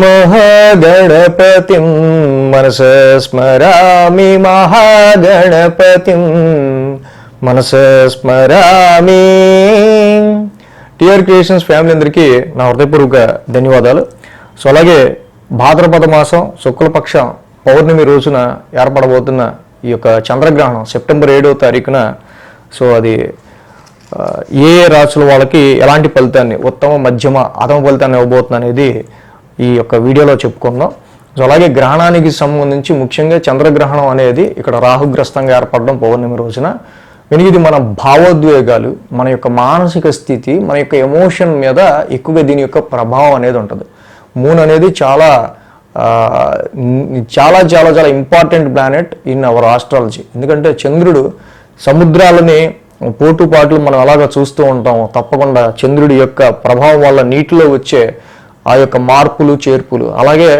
महागणपतिं मनसा स्मरामि महागणपतिं మనసా స్మరామి. TR creations family అందరికీ నా హృదయపూర్వక ధన్యవాదాలు. సో అలాగే భాద్రపద మాసం శుక్లపక్షం పౌర్ణమి రోజున ఏర్పడబోతున్న ఈ యొక్క చంద్రగ్రహణం సెప్టెంబర్ 7వ తారీఖున సో అది ఏ రాశుల వాళ్ళకి ఎలాంటి ఫలితాన్ని ఉత్తమ మధ్యమ అధమ ఫలితాన్ని ఇవ్వబోతుంది అనేది ఈ యొక్క వీడియోలో చెప్పుకుందాం. సో అలాగే గ్రహణానికి సంబంధించి ముఖ్యంగా చంద్రగ్రహణం అనేది ఇక్కడ రాహుగ్రస్తంగా ఏర్పడడం పౌర్ణమి రోజున ఇది మన భావోద్వేగాలు, మన యొక్క మానసిక స్థితి, మన యొక్క ఎమోషన్ మీద ఎక్కువగా దీని యొక్క ప్రభావం అనేది ఉంటుంది. మూన్ అనేది చాలా చాలా చాలా చాలా important planet in our astrology. ఎందుకంటే చంద్రుడు సముద్రాలని పోటుపాట్లు మనం అలాగా చూస్తూ ఉంటాము. తప్పకుండా చంద్రుడి యొక్క ప్రభావం వల్ల నీటిలో వచ్చే ఆ యొక్క మార్పులు చేర్పులు, అలాగే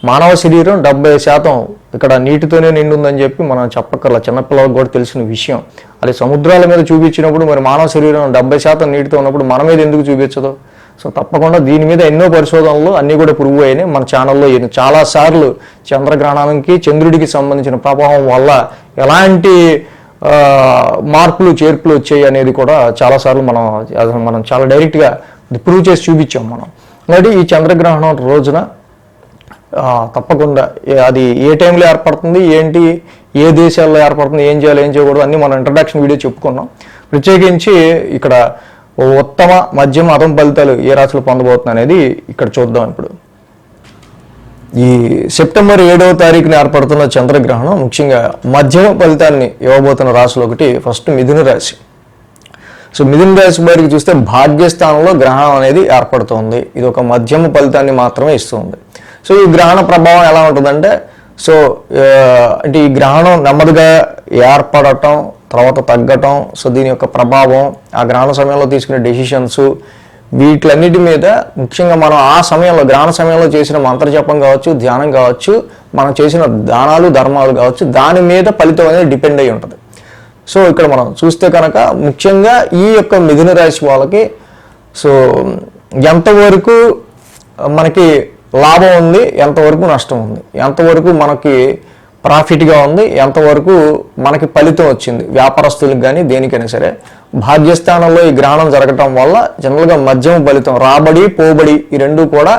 మానవ శరీరం 70% ఇక్కడ నీటితోనే నిండి ఉందని చెప్పి మనం చెప్పక్కర్లా, చిన్నపిల్లలకు కూడా తెలిసిన విషయం. అది సముద్రాల మీద చూపించినప్పుడు మరి మానవ శరీరం 70% నీటితో ఉన్నప్పుడు మన మీద ఎందుకు చూపించదు? సో తప్పకుండా దీని మీద ఎన్నో పరిశోధనలు అన్నీ కూడా ప్రూవ్ అయినాయి. మన ఛానల్లో చాలాసార్లు చంద్రగ్రహణానికి చంద్రుడికి సంబంధించిన ప్రభావం వల్ల ఎలాంటి మార్పులు చేర్పులు వచ్చాయి అనేది కూడా చాలాసార్లు మనం చాలా డైరెక్ట్గా ప్రూవ్ చేసి చూపించాం మనం. కాబట్టి ఈ చంద్రగ్రహణం రోజున తప్పకుండా అది ఏ టైంలో ఏర్పడుతుంది, ఏంటి, ఏ దేశాల్లో ఏర్పడుతుంది, ఏం చేయాలి, ఏం చేయకూడదు అన్నీ మనం ఇంట్రడక్షన్ వీడియో చెప్పుకున్నాం. ప్రత్యేకించి ఇక్కడ ఉత్తమ మధ్యమ అధమ ఫలితాలు ఏ రాశులు పొందబోతుంది అనేది ఇక్కడ చూద్దాం. ఇప్పుడు ఈ సెప్టెంబర్ 7వ తారీఖున ఏర్పడుతున్న చంద్రగ్రహణం ముఖ్యంగా మధ్యమ ఫలితాన్ని ఇవ్వబోతున్న రాశులు ఒకటి ఫస్ట్ మిథున రాశి. సో మిథున రాశి వారికి చూస్తే భాగ్యస్థానంలో గ్రహణం అనేది ఏర్పడుతుంది. ఇది ఒక మధ్యమ ఫలితాన్ని మాత్రమే ఇస్తుంది. సో ఈ గ్రహణ ప్రభావం ఎలా ఉంటుందంటే, సో అంటే ఈ గ్రహణం నెమ్మదిగా ఏర్పడటం తర్వాత తగ్గటం, సో దీని యొక్క ప్రభావం ఆ గ్రహణ సమయంలో తీసుకునే డెసిషన్స్ వీటిలన్నిటి మీద ముఖ్యంగా మనం ఆ సమయంలో గ్రహణ సమయంలో చేసిన మంత్రజపం కావచ్చు, ధ్యానం కావచ్చు, మనం చేసిన దానాలు ధర్మాలు కావచ్చు, దాని మీద ఫలితం అనేది డిపెండ్ అయి ఉంటుంది. సో ఇక్కడ మనం చూస్తే కనుక ముఖ్యంగా ఈ యొక్క మిథున రాశి వాళ్ళకి సో ఎంతవరకు మనకి లాభం ఉంది, ఎంతవరకు నష్టం ఉంది, ఎంతవరకు మనకి ప్రాఫిట్గా ఉంది, ఎంతవరకు మనకి ఫలితం వచ్చింది, వ్యాపారస్తులకు కానీ దేనికైనా సరే భాగ్యస్థానంలో ఈ గ్రహణం జరగటం వల్ల జనరల్గా మధ్యమ ఫలితం, రాబడి పోబడి ఈ రెండు కూడా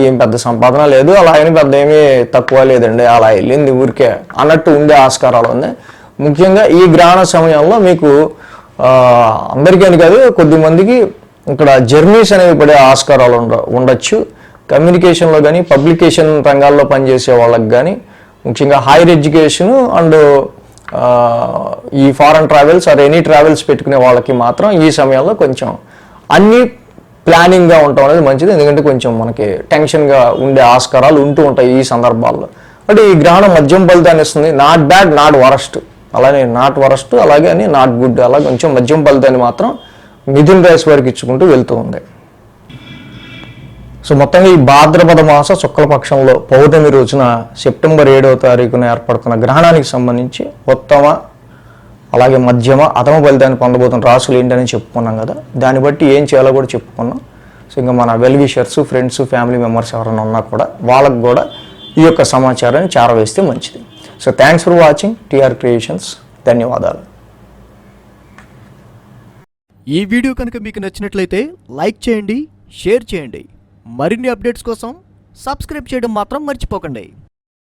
ఏం పెద్ద సంపాదన లేదు, అలా అయినా పెద్ద ఏమీ తక్కువ లేదండి, అలా వెళ్ళింది ఊరికే అన్నట్టు ఉండే ఆస్కారాలు ఉంది. ముఖ్యంగా ఈ గ్రహణ సమయంలో మీకు అందరికీ అని కాదు కొద్దిమందికి ఇక్కడ జర్నీస్ అనేవి పడే ఆస్కారాలు ఉండొచ్చు. కమ్యూనికేషన్లో కానీ పబ్లికేషన్ రంగాల్లో పనిచేసే వాళ్ళకి కానీ ముఖ్యంగా హైయర్ ఎడ్యుకేషన్ అండ్ ఈ foreign travels or any travels పెట్టుకునే వాళ్ళకి మాత్రం ఈ సమయంలో కొంచెం అన్ని ప్లానింగ్గా ఉండటం అనేది మంచిది. ఎందుకంటే కొంచెం మనకి టెన్షన్గా ఉండే ఆస్కారాలు ఉంటూ ఉంటాయి ఈ సందర్భాల్లో. అంటే ఈ గ్రహణం మధ్యం ఫలితాన్ని ఇస్తుంది. నాట్ బ్యాడ్, నాట్ వరస్ట్, అలానే నాట్ వరస్ట్, అలాగే అని నాట్ గుడ్, అలా కొంచెం మధ్యం ఫలితాన్ని మాత్రం మిథున రాశి వారికి ఇచ్చుకుంటూ వెళ్తూ ఉంది. సో మొత్తంగా ఈ భాద్రపద మాస శుక్లపక్షంలో పౌర్ణమి రోజున సెప్టెంబర్ 7వ తారీఖున ఏర్పడుతున్న గ్రహణానికి సంబంధించి ఉత్తమ అలాగే మధ్యమ అధమ ఫలితాన్ని పొందబోతున్న రాశులు ఏంటని చెప్పుకున్నాం కదా, దాన్ని బట్టి ఏం చేయాలో కూడా చెప్పుకున్నాం. సో ఇంకా మన well wishers, friends, family members ఎవరైనా ఉన్నా కూడా వాళ్ళకు కూడా ఈ యొక్క సమాచారాన్ని చేరవేస్తే మంచిది. So thanks for watching TR creations. ధన్యవాదాలు. ఈ వీడియో కనుక మీకు నచ్చినట్లయితే లైక్ చేయండి, షేర్ చేయండి. మరిన్ని అప్డేట్స్ కోసం సబ్స్క్రైబ్ చేయడం మాత్రం మర్చిపోకండి.